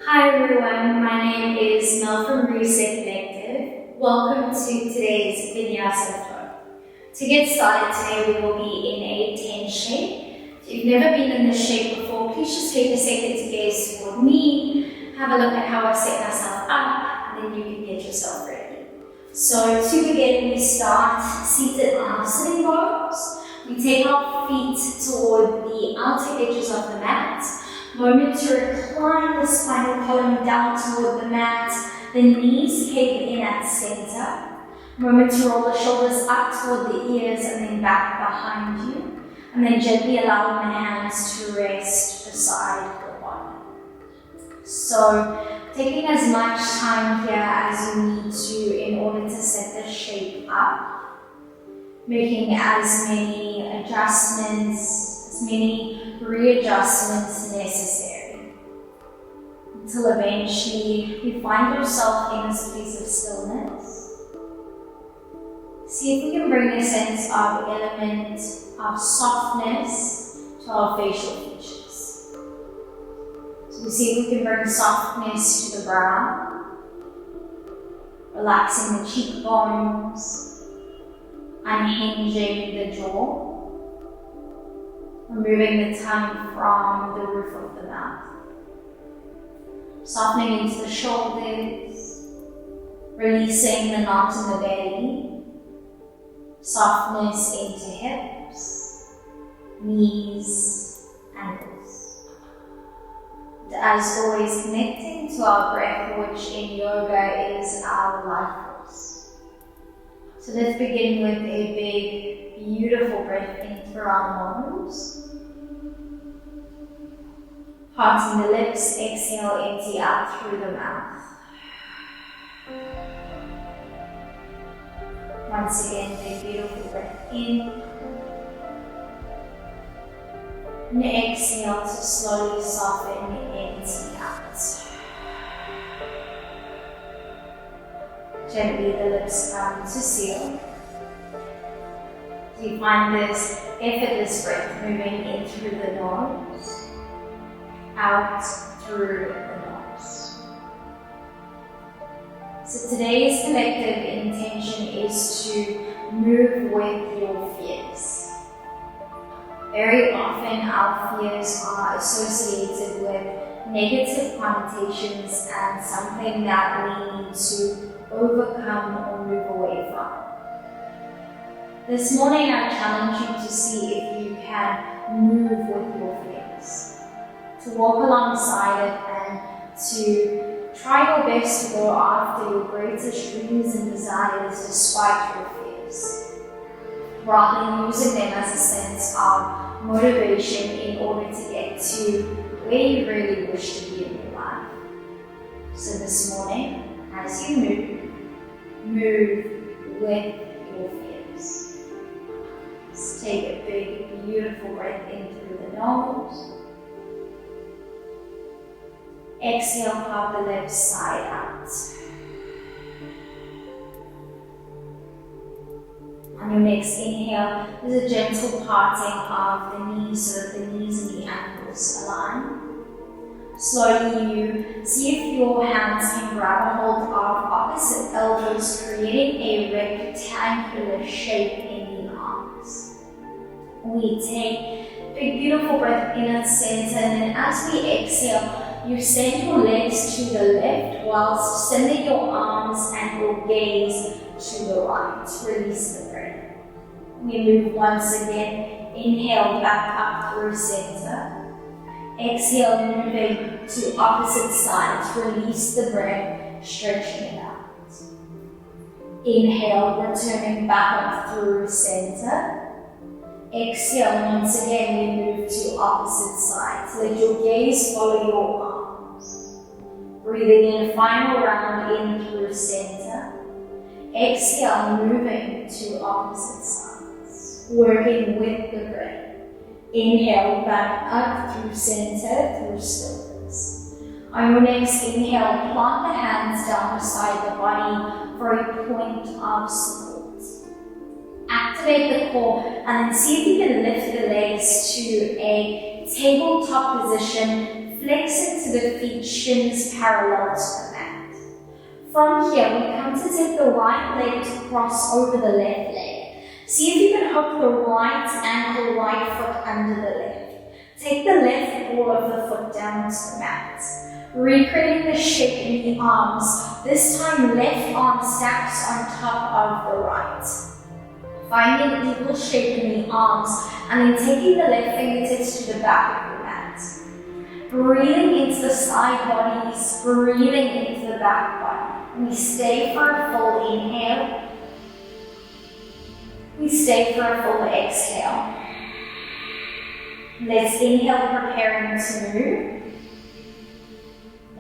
Hi everyone, my name is Mel from Reset Collective. Welcome to today's Vinyasa flow. To get started today, we will be in a 10 shape. If you've never been in this shape before, please just take a second to gaze toward me, have a look at how I've set myself up, and then you can get yourself ready. So to begin, we start seated on our sitting bones. We take our feet toward the outer edges of the mat. Moment to recline the spinal column down toward the mat, the knees cave in at center. Moment to roll the shoulders up toward the ears and then back behind you. And then gently allowing the hands to rest beside the body. So, taking as much time here as you need to in order to set the shape up. Making as many adjustments, as many readjustments necessary until eventually you find yourself in this place of stillness. See if we can bring a sense of element of softness to our facial features. So we see if we can bring softness to the brow, relaxing the cheekbones, unhinging the jaw. Removing the tongue from the roof of the mouth. Softening into the shoulders. Releasing the knot in the belly. Softness into hips, knees, ankles. And as always, connecting to our breath, which in yoga is our life force. So let's begin with a big, beautiful breath in through our nose. Parting the lips, exhale, empty out through the mouth. Once again, big, beautiful breath in. And exhale to slowly soften, empty out. Gently the lips come to seal. You find this effortless breath moving in through the nose, out through the nose. So today's collective intention is to move with your fears. Very often our fears are associated with negative connotations and something that we need to overcome or move away from. This morning I challenge you to see if you can move with your fears. To walk alongside it and to try your best to go after your greatest dreams and desires despite your fears. Rather than using them as a sense of motivation in order to get to where you really wish to be in your life. So this morning, as you move with your fears. Just take a big, beautiful breath in through the nose. Exhale, pop the lips side out. On your next inhale, there's a gentle parting of the knees so that the knees and the ankles align. Slowly you see if your hands can grab a hold of opposite elbows, creating a rectangular shape in the arms. We take a big beautiful breath in at center, and then as we exhale, you send your legs to the left whilst sending your arms and your gaze to the right. Release the breath. We move once again. Inhale back up through center. Exhale, moving to opposite sides. Release the breath, stretching it out. Inhale, returning back up through center. Exhale, once again, we move to opposite sides. Let your gaze follow your arms. Breathing in a final round in through center. Exhale, moving to opposite sides. Working with the breath. Inhale, back up through center, through stillness. On your next inhale, plant the hands down beside the body for a point of support. Activate the core and then see if you can lift the legs to a tabletop position, flex into the feet, shins parallel to the mat. From here, we come to take the right leg to cross over the left leg. See if you can hook the right ankle, right foot under the left. Take the left ball of the foot down to the mat. Recreating the shape in the arms, this time left arm stacks on top of the right. Finding equal shape in the arms and then taking the left fingertips to the back of the mat. Breathing into the side bodies, breathing into the back body. We stay for a full inhale. We stay for a full exhale. Let's inhale, preparing to move.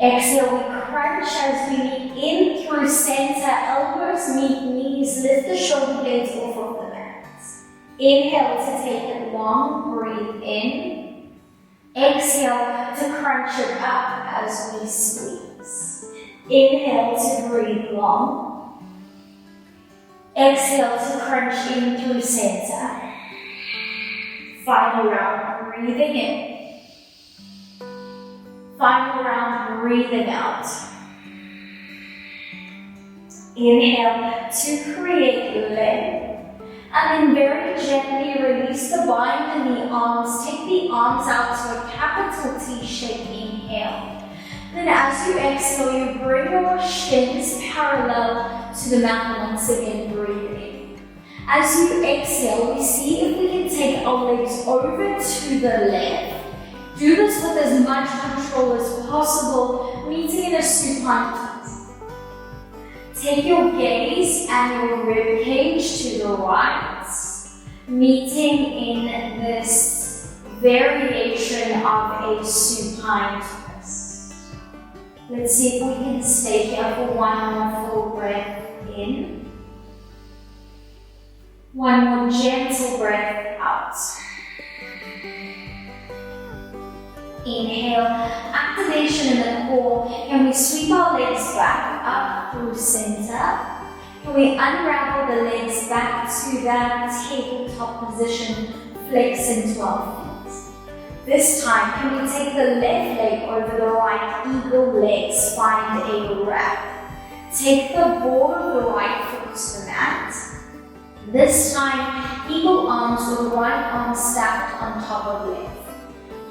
Exhale, we crunch as we lean in through center, elbows meet knees, lift the shoulder blades off of the mat. Inhale to take it long, breathe in. Exhale to crunch it up as we squeeze. Inhale to breathe long. Exhale to crunch in through center. Final round, breathing in. Final round, breathing out. Inhale to create length. And then very gently release the bind in the arms. Take the arms out to a capital T shape. Inhale. Then as you exhale, you bring your shins parallel to the mat. Once again, breathing. As you exhale, we see if we can take our legs over to the left. Do this with as much control as possible, meeting in a supine twist. Take your gaze and your rib cage to the right, meeting in this variation of a supine twist. Let's see if we can stay here for one more full breath in. One more gentle breath out. Inhale, activation in the core. Can we sweep our legs back up through center? Can we unravel the legs back to that tabletop position, flex into our feet? This time, can we take the left leg over the right, eagle legs, find a wrap. Take the ball of the right foot to the mat. This time, eagle arms with right arm stacked on top of left.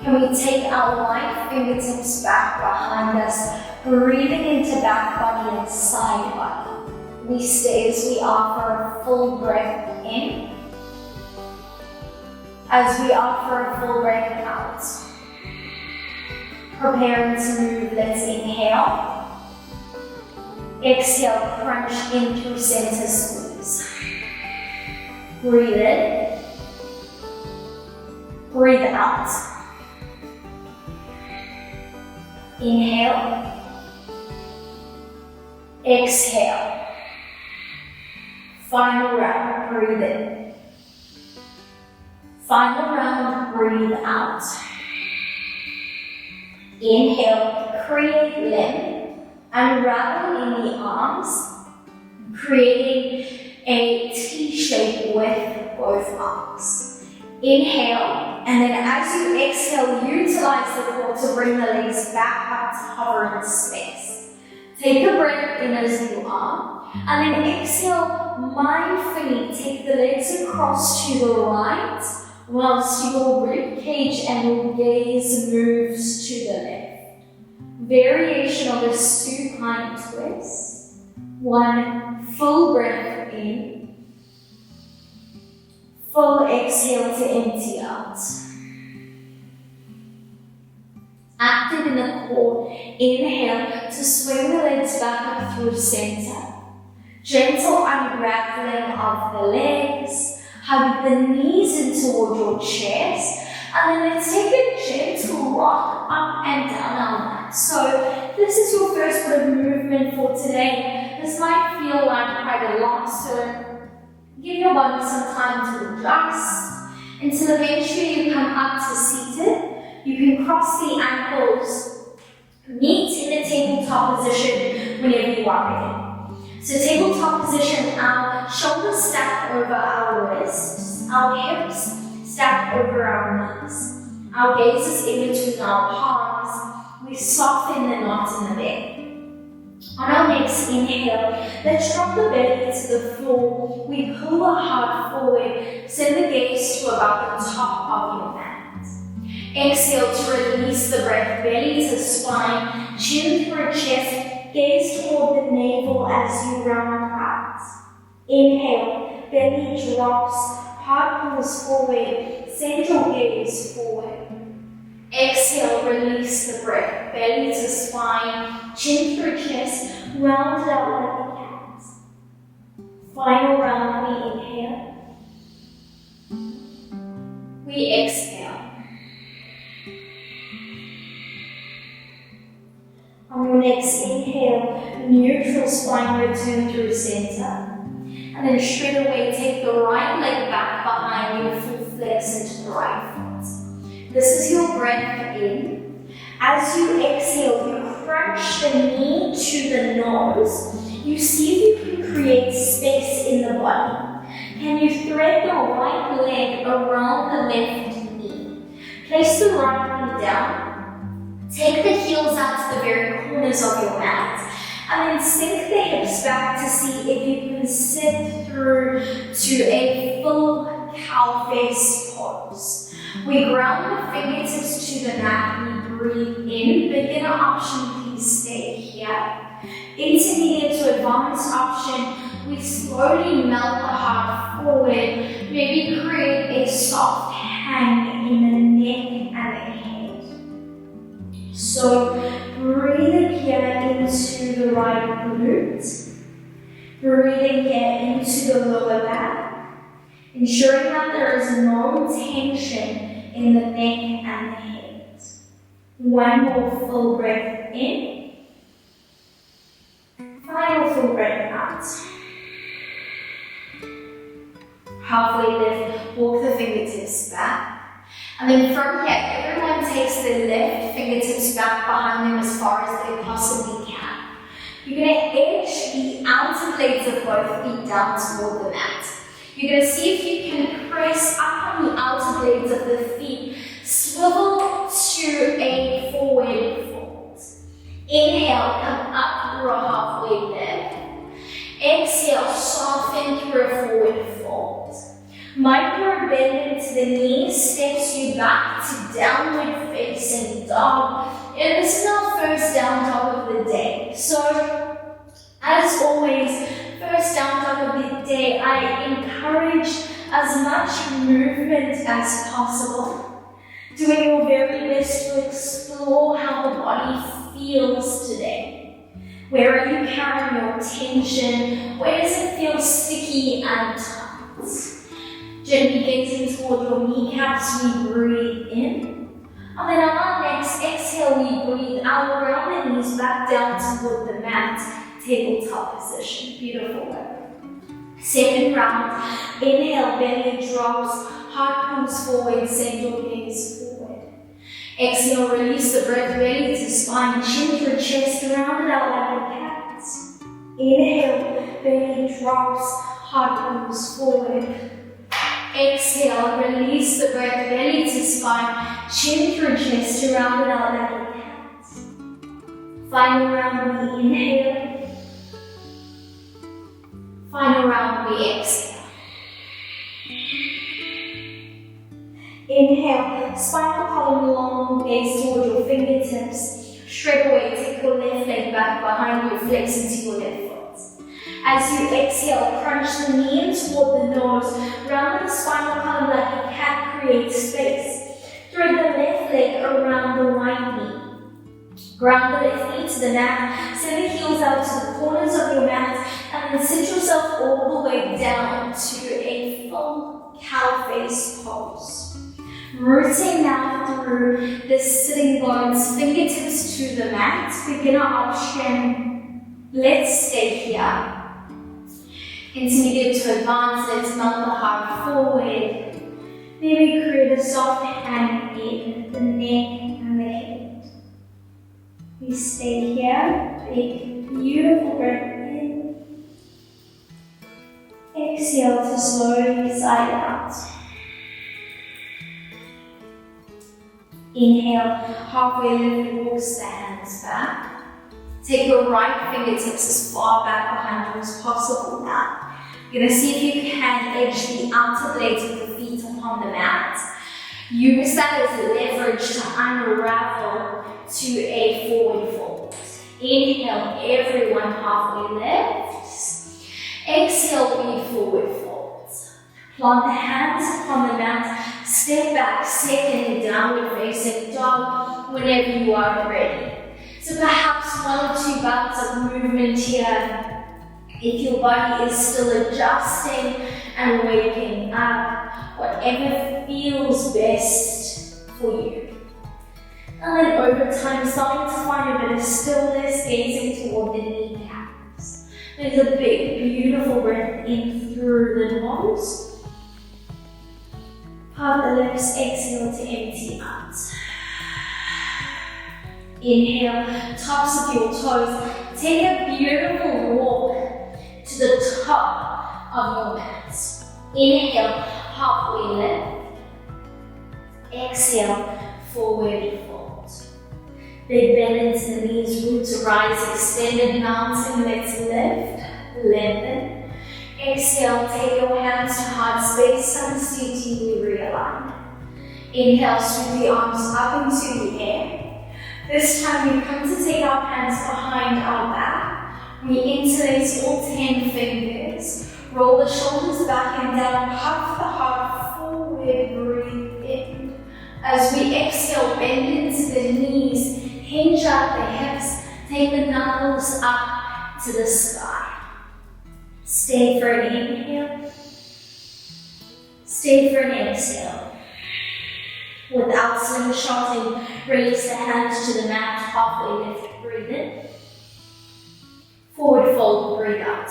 Can we take our right fingertips back behind us, breathing into back body and side body. We stay as we offer a full breath in. As we offer a full breath out. Preparing to move, let's inhale. Exhale, crunch in through center, squeeze. Breathe in. Breathe out. Inhale. Exhale. Final round, breathe in. Final round, breathe out. Inhale, create length. Unravel in the arms, creating a T shape with both arms. Inhale, and then as you exhale, utilize the core to bring the legs back up to hover in space. Take the breath in as you are, and then exhale, mindfully take the legs across to the right, whilst your rib cage and your gaze moves to the left. Variation of a supine twist. One full breath in. Full exhale to empty out. Active in the core, inhale to swing the legs back up through center. Gentle unraveling of the legs. Hug the knees in toward your chest. And then let's take a gentle rock up and down our mat. So this is your first bit of movement for today. This might feel like quite a lot, so give your body some time to adjust until eventually you come up to seated. You can cross the ankles, meet in the tabletop position whenever you are ready. So tabletop position, our shoulders stacked over our wrists, our hips stacked over our knees. Our gaze is in between our palms, we soften the knots in the belly. On our next inhale, let's drop the belly to the floor. We pull the heart forward, send the gaze to about the top of your mat. Exhale to release the breath, belly to spine, chin through chest, gaze toward the navel as you round out. Inhale, belly drops, heart pulls forward, send your gaze forward. Exhale, release the breath, belly to spine, chin through chest, round it out like a cat. Final round, we inhale. We exhale. On your next inhale, neutral spine return through center. And then straight away, take the right leg back behind you, full flex into the right foot. This is your breath in. As you exhale, you crunch the knee to the nose. You see if you can create space in the body. Can you thread the right leg around the left knee? Place the right knee down. Take the heels out to the very corners of your mat. And then sink the hips back to see if you can sit through to a full cow face pose. We ground the fingertips to the mat, we breathe in. Beginner option, please stay here. Intermediate to advanced option, we slowly melt the heart forward. Maybe create a soft hang in the neck and the head. So breathing here into the right glute. Breathing here into the lower back. Ensuring that there is no tension in the neck and the head. One more full breath in. Final full breath out. Halfway lift, walk the fingertips back. And then from here, everyone takes their left fingertips back behind them as far as they possibly can. You're going to edge the outer blades of both feet down toward the mat. You're going to see if you can press up on the outer blades of the feet, swivel to a forward fold. Inhale, come up through a halfway lift. Exhale, soften through a forward fold. Micro bend into the knees, steps you back to downward facing dog. And this is our first down dog of the day. So, as always, first down dog of the day, I encourage as much movement as possible. Doing your very best to explore how the body feels today. Where are you carrying your tension? Where does it feel sticky and tight? Gently gazing toward your kneecaps, we breathe in. And then on our next exhale, we breathe out, round the knees back down toward the mat, tabletop position. Beautiful work. Second round, inhale, belly drops, heart comes forward, send your gaze forward. Exhale, release the breath, belly to spine, chin through chest, round it out like a cat. Inhale, belly drops, heart comes forward. Exhale, release the breath, belly to spine, chin through chest, round it out like a cat. Final round, we inhale. Final round, we exhale. Inhale, spinal column long, gaze toward your fingertips. Straight away, take your left leg back behind you, flex into your left foot. As you exhale, crunch the knee in toward the nose, round the spinal column like a cat, create space. Thread the left leg around the right knee. Ground the left knee to the mat, send the heels out to the corners of your mat, and then sit yourself all the way down to a full cow face pose. Rooting now through the sitting bones, fingertips to the mat, beginner option. Let's stay here. Intermediate to advanced, let's melt the heart forward. Maybe create a soft hang in the neck and the head. We stay here, take beautiful breath in. Exhale to slowly side out. Inhale, halfway lift, walks the hands back. Take your right fingertips as far back behind you as possible now. You're going to see if you can edge the outer blades of the feet upon the mat. Use that as leverage to unravel to a forward fold. Inhale, everyone halfway lift. Exhale, we forward fold. Plant the hands upon the mat. Step back, second downward facing dog whenever you are ready. So perhaps 1 or 2 bouts of movement here. If your body is still adjusting and waking up, whatever feels best for you. And then over time, starting to find a bit of stillness, gazing toward the kneecaps. There's a big, beautiful breath in through the nose. Part the lips, exhale to empty out. Inhale, tops of your toes. Take a beautiful walk to the top of your mat. Inhale, halfway lift. Exhale, forward fold. Big bend into the knees, root to rise, extended mountain. Let's lift, lengthen. Exhale, take your hands to heart space, sun seating, realign. Inhale, sweep the arms up into the air. This time we come to take our hands behind our back. We interlace all 10 fingers. Roll the shoulders back and down, puff the heart forward, breathe in. As we exhale, bend into the knees, hinge out the hips, take the knuckles up to the sky. Stay for an inhale. Stay for an exhale. Without slingshotting, raise the hands to the mat, halfway lift, breathe in. Forward fold, breathe out.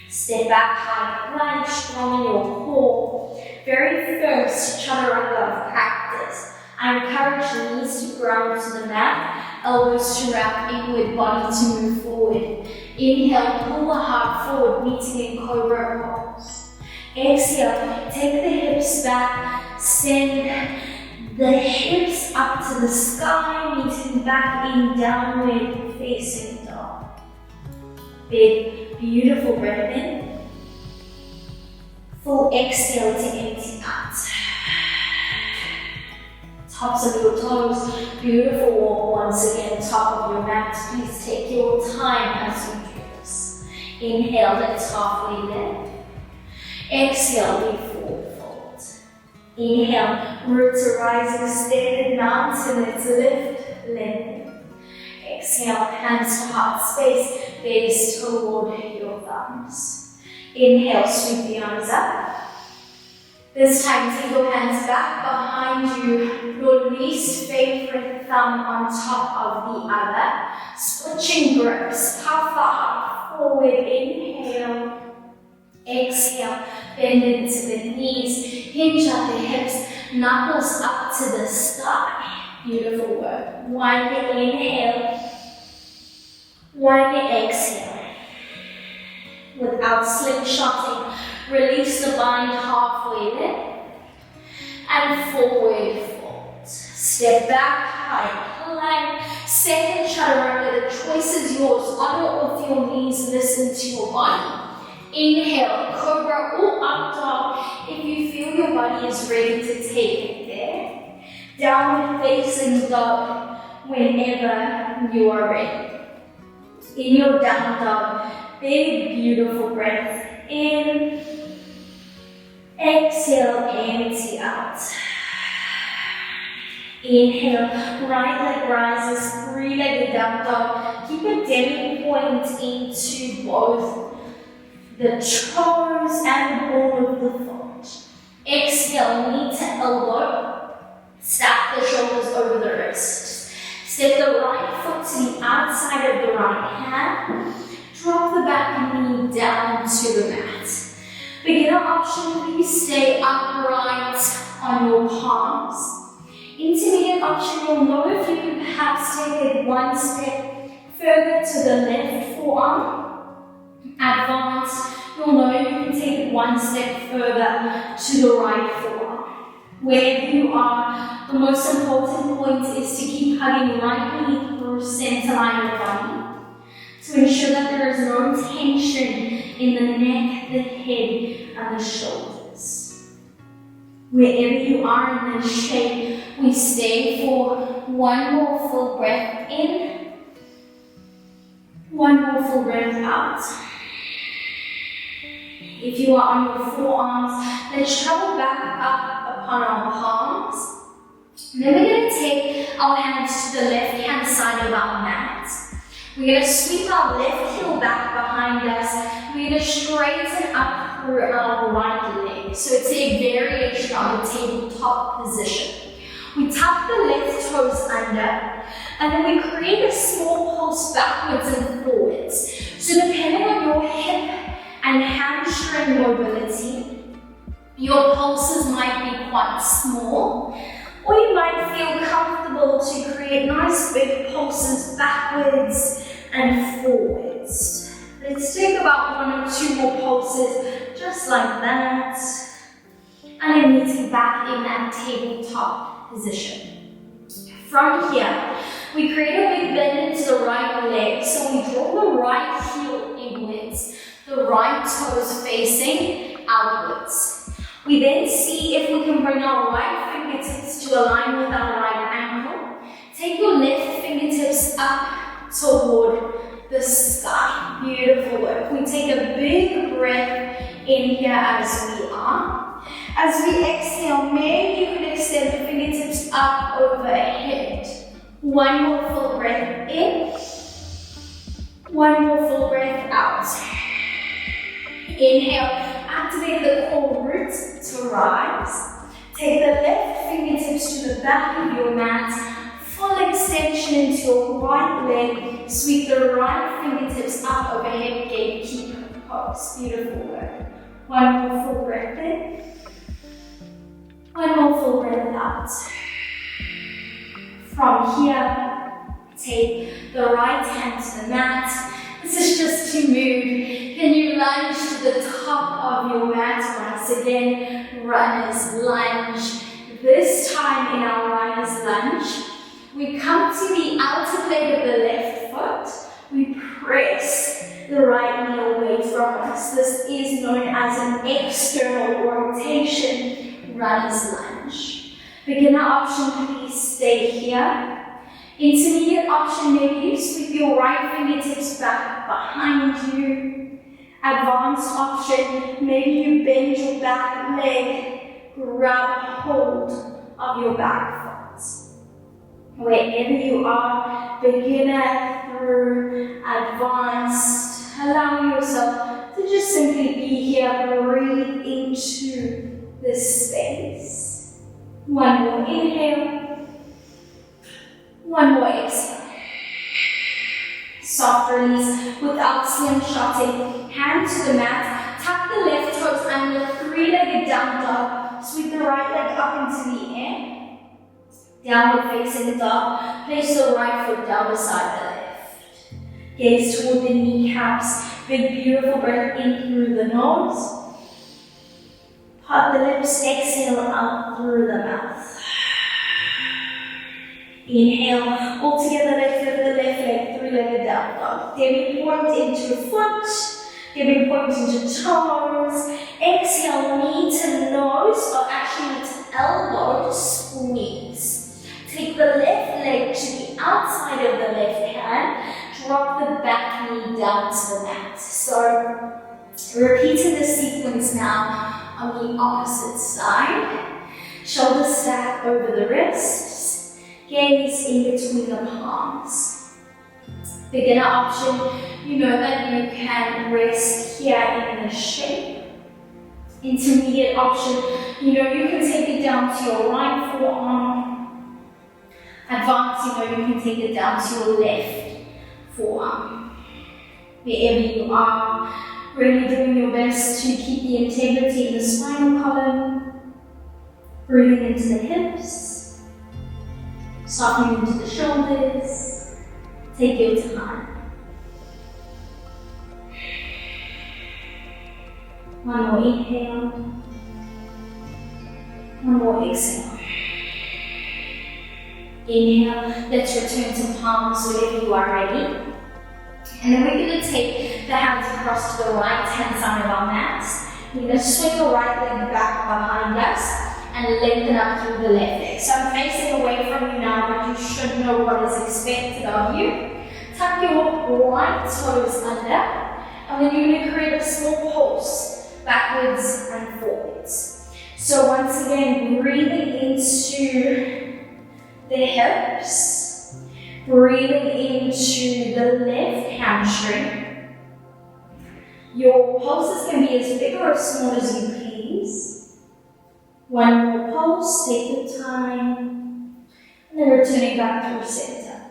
Step back, high plank, strong in your core. Very first chaturanga of practice. I encourage the knees to ground to the mat, elbows to wrap inward, body to move forward. Inhale, pull the heart forward, meeting in cobra pose. Exhale, take the hips back, send the hips up to the sky, meeting back in downward facing dog. Big, beautiful breath in. Full exhale to empty out. Tops of your toes, beautiful walk once again, top of your mat. Please take your time as you do this. Inhale, let's halfway lift. Exhale, we forward fold. Inhale, root to rise, extended mountain, let's lift, lengthen. Exhale, hands to heart space, gaze toward your thumbs. Inhale, sweep the arms up. This time, take your hands back behind you, your least favorite thumb on top of the other. Switching grips, puff the heart forward, inhale. Exhale, bend into the knees, hinge at the hips, knuckles up to the sky. Beautiful work. One inhale, one exhale. Without slingshotting, release the bind halfway lift and forward fold. Step back, high plank. Second chaturanga, the choice is yours. On or off your knees, listen to your body. Inhale, cobra or up dog if you feel your body is ready to take it there. Downward facing dog whenever you are ready. In your down dog, big beautiful breath in. Exhale, empty out. Inhale, right leg rises, three-legged down dog. Keep a demi point into both the toes and the ball of the foot. Exhale, knee to elbow. Stack the shoulders over the wrists. Step the right foot to the outside of the right hand. Drop the back knee down to the mat. Beginner option, please stay upright on your palms. Intermediate option, you'll know if you can perhaps take it one step further to the left forearm. Advanced, you'll know you can take it one step further to the right forearm. Wherever you are, the most important point is to keep hugging right knee through center line of body to ensure that there is no tension in the neck, the head, and the shoulders. Wherever you are in this shape, we stay for one more full breath in, one more full breath out. If you are on your forearms, let's travel back up upon our palms. Then we're going to take our hands to the left-hand side of our mat. We're going to sweep our left heel back behind us. We're going to straighten up through our right leg. So it's a variation on the tabletop position. We tuck the left toes under, and then we create a small pulse backwards and forwards. So depending on your hip and hamstring mobility, your pulses might be quite small, or you might feel comfortable to create nice big pulses backwards and forwards. Let's take about 1 or 2 more pulses, just like that, and then meeting back in that tabletop position. From here, we create a big bend into the right leg, so we draw the right heel inwards, the right toes facing outwards. We then see if we can bring our right fingertips to align with our right ankle. Take your left fingertips up toward the sky. Beautiful work. We take a big breath in here as we are. As we exhale, maybe you can extend the fingertips up overhead. One more full breath in. One more full breath out. Inhale, activate the core roots to rise. Take the left fingertips to the back of your mat. Full extension into your right leg. Sweep the right fingertips up overhead, gatekeeper pose. Beautiful work. One more full breath in. One more full breath out. From here, take the right hand to the mat. This is just to move. Can you lunge to the top of your mat once again? Runner's lunge. This time in our runner's lunge, we come to the outer plate of the left foot. We press the right knee away from us. This is known as an external rotation runner's lunge. Beginner option, please stay here. Intermediate option, maybe you sweep your right fingertips back behind you. Advanced option, maybe you bend your back leg, grab hold of your back foot. Wherever you are, beginner through advanced, allow yourself to just simply be here, breathe into this space. One more inhale, one more exhale. Soft release without slingshotting. Hand to the mat, tuck the left toes under, three-legged down dog. Sweep the right leg up into the air. Downward facing dog. Place the right foot down beside the left. Gaze toward the kneecaps. Big beautiful breath in through the nose. Part the lips, exhale out through the mouth. Inhale, all together, lift over the left leg, three-legged down dog. Giving point into foot, giving point into toes. Exhale, knee to nose, or actually knee to elbow, squeeze. Take the left leg to the outside of the left hand, drop the back knee down to the mat. So, repeating the sequence now on the opposite side. Shoulders stack over the wrists. Gaze in between the palms. Beginner option, you know that you can rest here in this shape. Intermediate option, you know you can take it down to your right forearm. Advanced, you know you can take it down to your left forearm. Wherever you are, really doing your best to keep the integrity in the spinal column. Breathing into the hips. Softening into the shoulders. Take your time. One more inhale. One more exhale. Inhale, let's return to palms whenever you are ready. And then we're going to take the hands across to the right hand side of our mats. We're going to swing your right leg back behind us and lengthen up through the left leg. So I'm facing away from you now, but you should know what is expected of you. Tuck your right toes under, and then you're going to create a small pulse backwards and forwards. So once again, breathing into the hips, breathing into the left hamstring. Your pulses can be as big or as small as you please. One more pulse, take your time, and then returning back through center.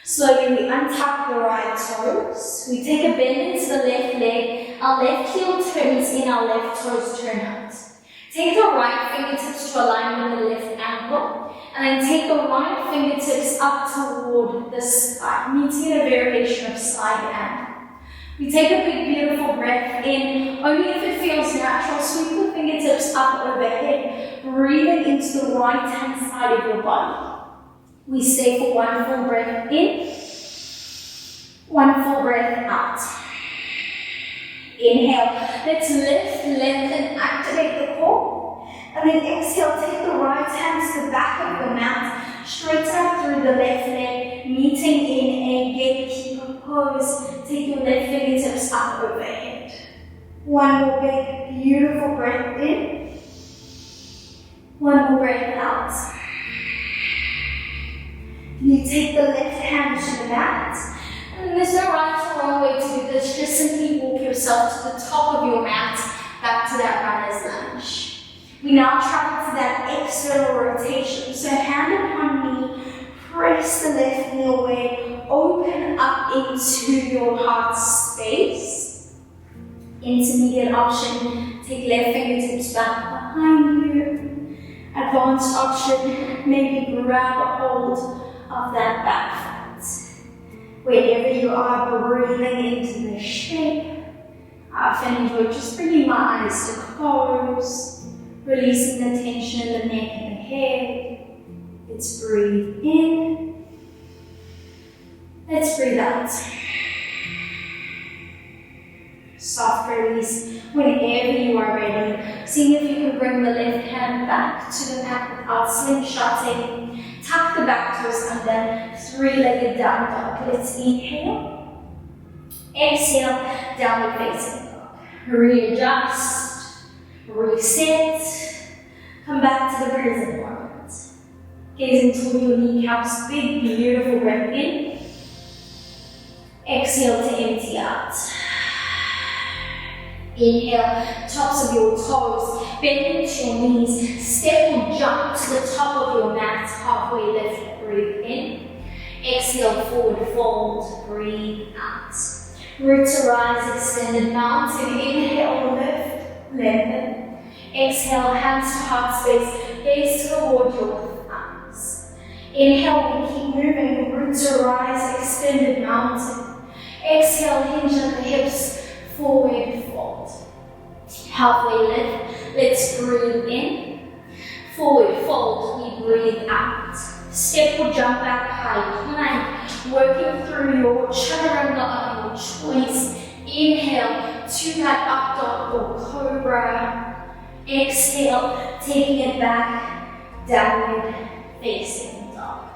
Slowly we untuck the right toes. We take a bend into the left leg. Our left heel turns in, our left toes turn out. Take the right fingertips to align with the left ankle. And then take the right fingertips up toward the sky, meeting in a variation of side angle. We take a big, beautiful breath in, only if it feels natural. Sweep the fingertips up overhead, breathing into the right hand side of your body. We stay for one full breath in, one full breath out. Inhale, let's lift, lengthen, activate the core. And then exhale, take the right hand to the back of the mat, straighten up through the left leg, meeting in a gatekeeper pose. Take your left fingertips up overhead. One more big, beautiful breath in. One more breath out. You take the left hand to the mat. And there's no right or wrong way to do this. Just simply walk yourself to the top of your mat, back to that runner's lunge. We now travel to that external rotation. So hand upon knee, press the left knee away, open up into your heart space. Intermediate option, take left fingertips back behind you. Advanced option, maybe grab a hold of that back foot. Wherever you are, breathing into the shape. I've enjoyed just bringing my eyes to close, releasing the tension in the neck and the head. Let's breathe in. Let's breathe out. Soft release whenever you are ready. Seeing if you can bring the left hand back to the mat without slingshotting. Tuck the back toes under, three-legged down dog. Let's inhale. Exhale, downward facing dog. Readjust, reset, come back to the present moment. Gazing toward your kneecaps, big, beautiful breath in. Exhale to empty out. Inhale, tops of your toes, bend into your knees, step or jump to the top of your mat, halfway lift, breathe in. Exhale, forward fold, breathe out. Root to rise, extended mountain, inhale, lift, lengthen. Exhale, hands to heart space, gaze toward your thumbs. Inhale, we keep moving, root to rise, extended mountain. Exhale, hinge at the hips, forward fold. Halfway lift, let's breathe in. Forward fold, we breathe out. Step or jump back, high plank. Working through your chaturanga of your choice. Inhale to that up dog or cobra. Exhale, taking it back, downward facing dog.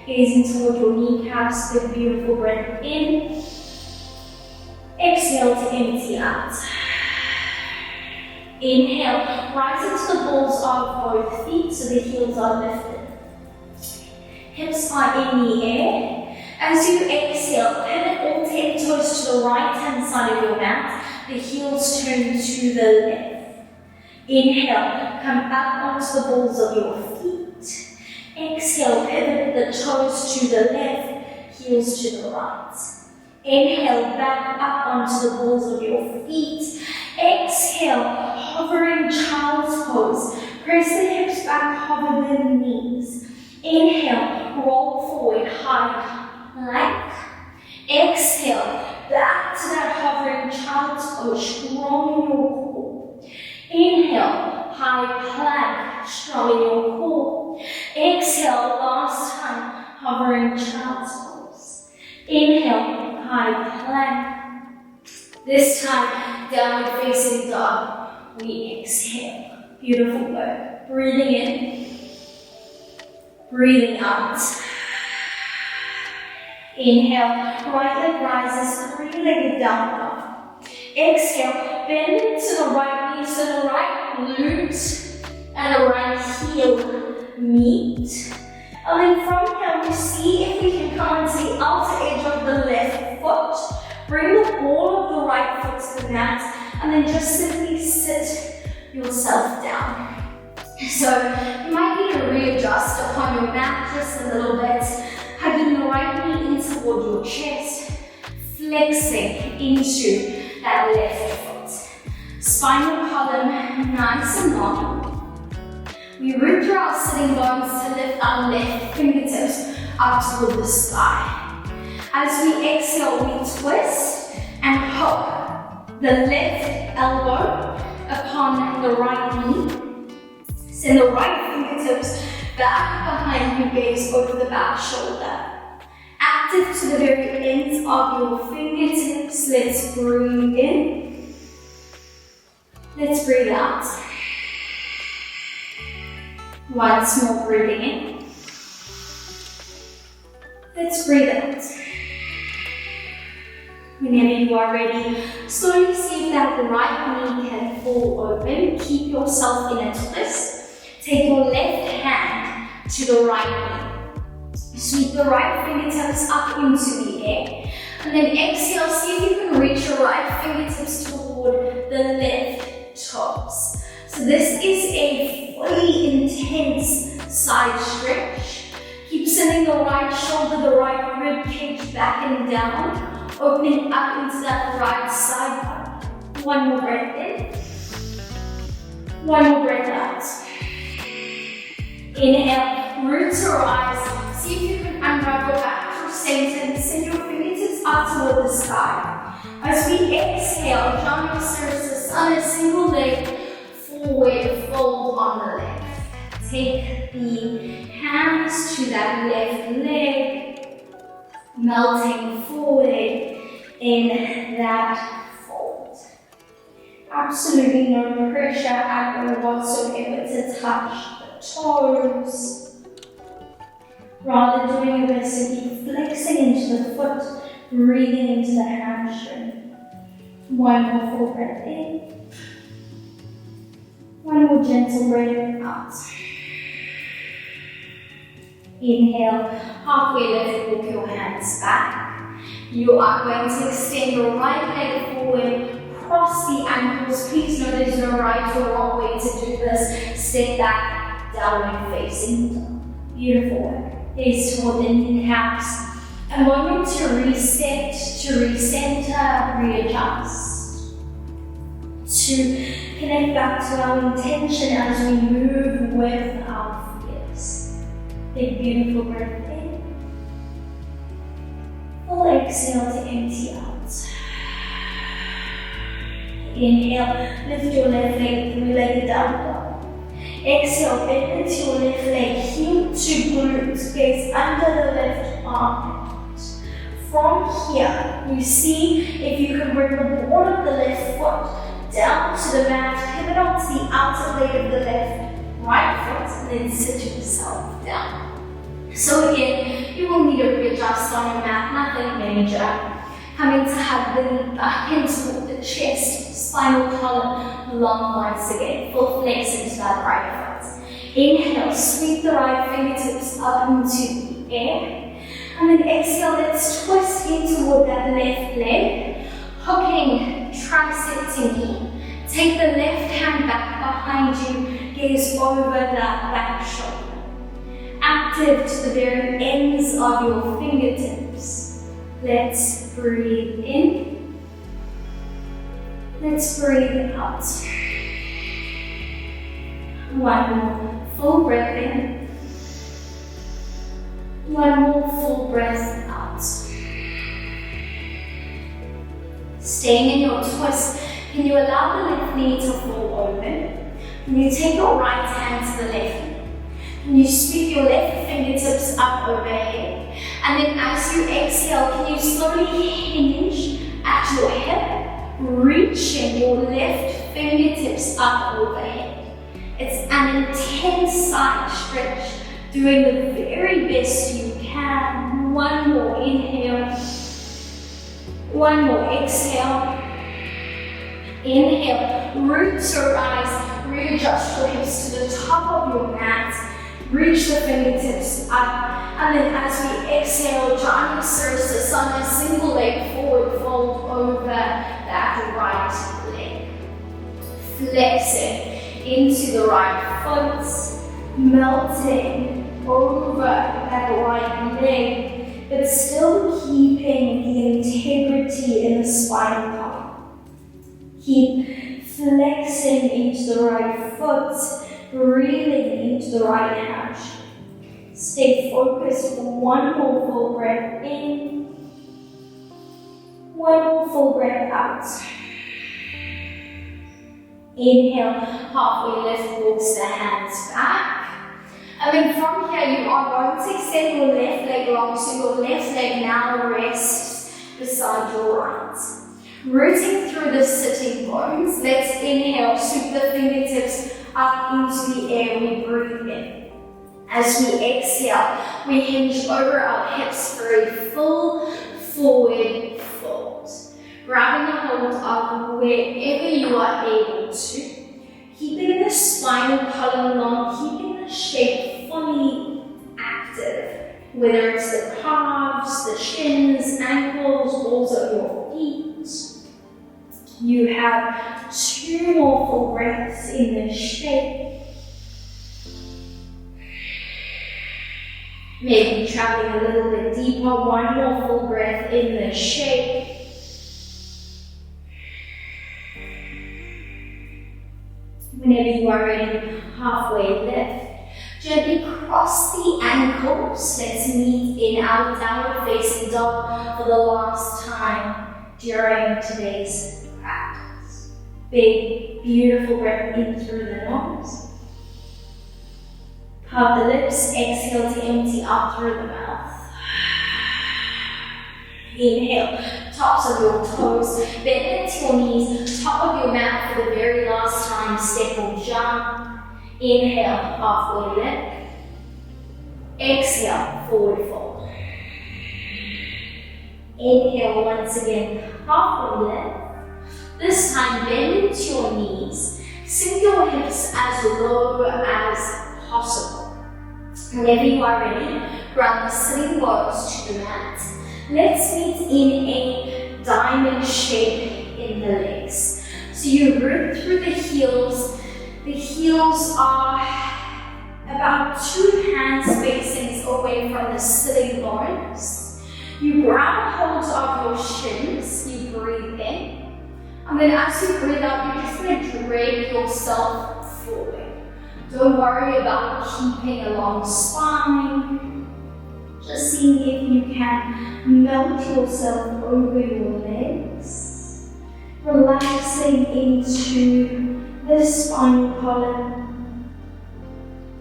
Gazing toward your kneecaps, big beautiful breath in. Exhale to empty out. Inhale, rise into the balls of both feet so the heels are lifted. Hips are in the air. As you exhale, pivot all 10 toes to the right hand side of your mat. The heels turn to the left. Inhale, come up onto the balls of your feet. Exhale, pivot the toes to the left, heels to the right. Inhale, back up onto the balls of your feet. Exhale, hovering child's pose. Press the hips back, hover the knees. Inhale, roll forward, high plank. Exhale, back to that hovering child's pose, strong in your core. Inhale, high plank, showing your core. Exhale, last time, hovering child's pose. Inhale, high plank. This time, downward facing dog. We exhale. Beautiful work. Breathing in, breathing out. Inhale, right leg rises, three-legged down dog. Exhale, bend to the right knee, so the right glute and the right heel meet. And then from here, we see if we can come onto the outer edge of the left foot. Bring the ball of the right foot to the mat, and then just simply sit yourself down. So you might need to readjust upon your mat just a little bit, hugging the right knee in toward your chest, flexing into that left foot. Spinal column nice and long. We root through our sitting bones to lift our left fingertips up toward the sky. As we exhale, we twist and hook the left elbow upon the right knee. Send the right fingertips back behind you, gaze over the back shoulder. Active to the very ends of your fingertips. Let's breathe in. Let's breathe out. Once more, breathing in. Let's breathe out. Whenever you are ready, slowly see if that right knee can fall open. Keep yourself in a twist. Take your left hand to the right knee. Sweep the right fingertips up into the air. And then exhale, see if you can reach your right fingertips toward the left toes. So this is a fully intense side stretch. Keep sending the right shoulder, the right rib cage back and down. Opening up into that right side body. One more breath in. One more breath out. Inhale, root to rise. See if you can unravel back through center. Send your fingertips up toward the sky. As we exhale, jump your cervix on a single leg forward, fold on the left. Take the hands to that left leg. Melting forward in that fold. Absolutely no pressure at all whatsoever to touch the toes. Rather doing a bit of simply flexing into the foot, breathing into the hamstring. One more full breath in. One more gentle breath out. Inhale, halfway lift, walk your hands back. You are going to extend your right leg forward, cross the ankles. Please know there's no right or wrong way to do this. Step back, downward facing dog. Beautiful work. Gaze toward the kneecaps. A moment to reset, to recenter, readjust. To connect back to our intention as we move with our fears. Big beautiful breath in. Full exhale to empty out. Inhale, lift your left leg, three-legged down dog. Exhale, bend into your left leg, heel to glute, gaze under the left arm. From here, you see if you can bring the ball of the left foot down to the mat, pivot onto the outer leg of the left right foot, and then sit yourself down. So again, you will need to readjust on your mat, nothing major. Coming to hug the knee back into the chest, spinal column, long once again. Full flex into that right foot. Inhale, sweep the right fingertips up into the air. And then exhale, let's twist in toward that left leg. Hooking tricep to knee. Take the left hand back behind you, gaze over that back shoulder. Active to the very ends of your fingertips. Let's breathe in. Let's breathe out. One more full breath in. One more full breath out. Staying in your twist, can you allow the left knee to fall open? And you take your right hand to the left knee. And you sweep your left fingertips up overhead. And then as you exhale, can you slowly hinge at your hip, reaching your left fingertips up overhead. It's an intense side stretch, doing the very best you can. One more inhale. One more exhale. Inhale, root to rise, readjust your hips to the top of your mat. Reach the fingertips up, and then as we exhale, Janu Sirsasana, single leg forward fold over that right leg. Flexing into the right foot, melting over that right leg, but still keeping the integrity in the spinal column. Keep flexing into the right foot, breathing into the right hand. Stay focused for one more full breath in, one more full breath out. Inhale, halfway lift, walks the hands back. And then from here, you are going to extend your left leg long, so your left leg now rests beside your right. Rooting through the sitting bones, let's inhale, sweep the fingertips up into the air, we breathe in. As we exhale, we hinge over our hips for a full forward fold. Grabbing a hold of wherever you are able to. Keeping the spinal column long, keeping the shape fully active. Whether it's the calves, the shins, ankles, balls of your feet. You have 2 more full breaths in this shape. Maybe traveling a little bit deeper, 1 more full breath in this shape. Whenever you are ready, halfway lift. Gently cross the ankles. Let's meet in our downward facing dog for the last time during today's practice. Big, beautiful breath in through the nose. Part the lips, exhale to empty out through the mouth. Inhale, tops of your toes, bend into your knees, top of your mat for the very last time, step or jump. Inhale, halfway lift. Exhale, forward fold. Inhale once again, halfway lift. This time, bend into your knees. Sink your hips as low as possible. Whenever you are ready, ground the sitting bones to the mat. Let's meet in a diamond shape in the legs. So you root through the heels. The heels are about 2 hand spacings away from the sitting bones. You grab hold of your shins, you breathe in. And then as you breathe out, you're just going to drag yourself forward. Don't worry about keeping a long spine. Just seeing if you can melt yourself over your legs. Relaxing into the spinal column.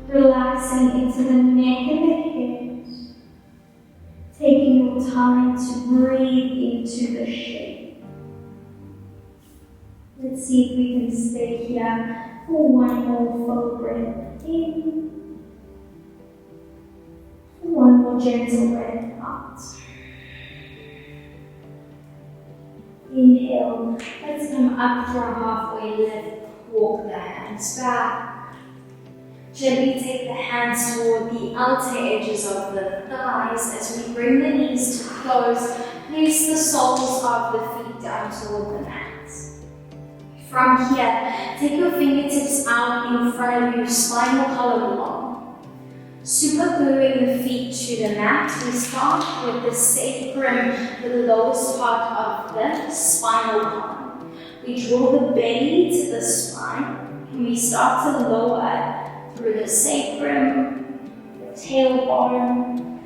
Relaxing into the neck and the head. Taking your time to breathe into the shape. Let's see if we can stay here for 1 more full breath in. 1 more gentle breath out. Inhale. Let's come up for a halfway lift. Walk the hands back. Gently take the hands toward the outer edges of the thighs as we bring the knees to close. Place the soles of the feet down toward the mat. From here, take your fingertips out in front of you, spinal column long. Super gluing the feet to the mat, we start with the sacrum, the lowest part of the spinal column. We draw the belly to the spine, and we start to lower through the sacrum, the tailbone.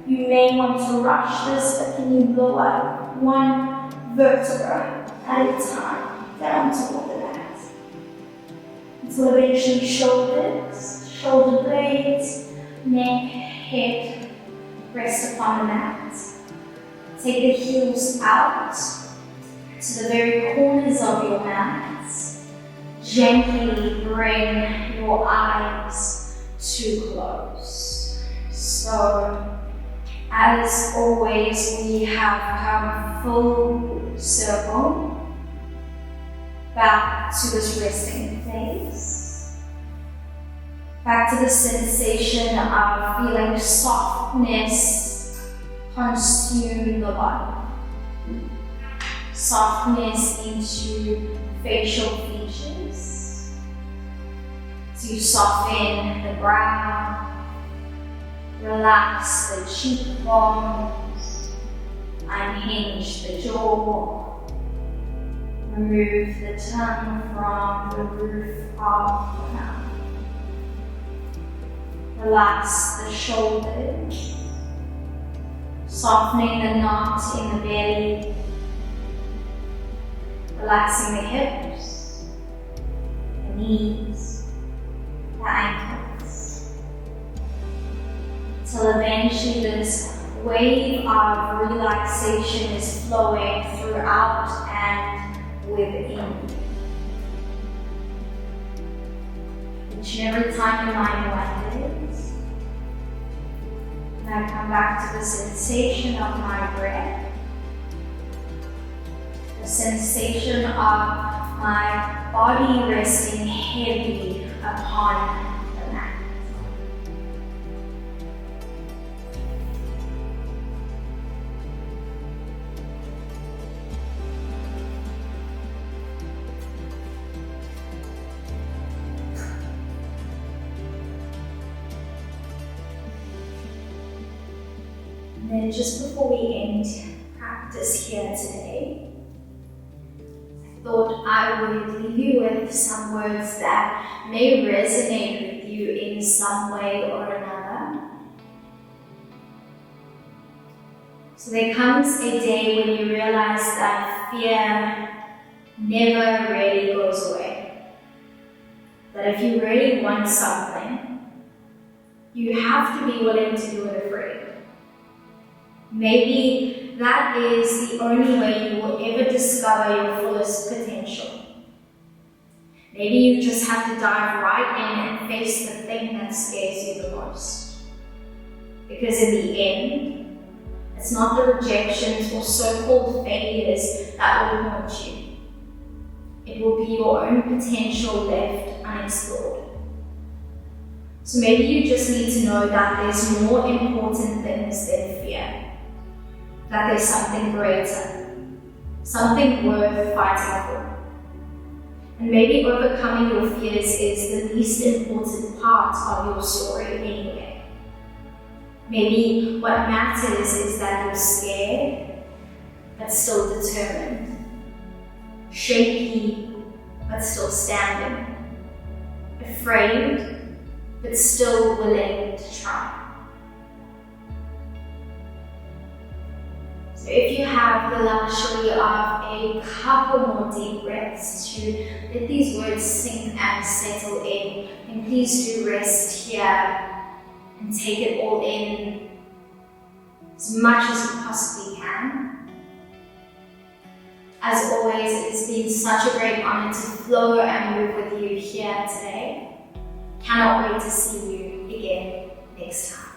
You may want to rush this, but can you lower 1 vertebra at a time down toward the mat? until eventually shoulders, shoulder blades, neck, head rest upon the mat. Take the heels out to the very corners of your mat. Gently bring your eyes to close. So, as always, we have come full circle back to this resting place. Back to the sensation of feeling softness consume the body. Softness into facial features. So you soften the brow, relax the cheekbones, unhinge the jaw, remove the tongue from the roof of the mouth. Relax the shoulders, softening the knot in the belly, relaxing the hips, the knees, the ankles, till eventually this wave of relaxation is flowing throughout and within. Each and every time your mind wanders, and I come back to the sensation of my breath, the sensation of my body resting heavily upon the mat. And then just before we end practice here today, I thought I would leave you with some words that may resonate with you in some way or another. So there comes a day when you realize that fear never really goes away. That if you really want something, you have to be willing to do it afraid. Maybe that is the only way you will ever discover your fullest potential. Maybe you just have to dive right in and face the thing that scares you the most. Because in the end, it's not the rejections or so-called failures that will haunt you. It will be your own potential left unexplored. So maybe you just need to know that there's more important things than fear. That there's something greater, something worth fighting for. And maybe overcoming your fears is the least important part of your story anyway. Maybe what matters is that you're scared, but still determined. Shaky, but still standing. Afraid, but still willing to try. So if you have the luxury of a couple more deep breaths to let these words sink and settle in, then please do rest here and take it all in as much as you possibly can. As always, it's been such a great honor to flow and move with you here today. Cannot wait to see you again next time.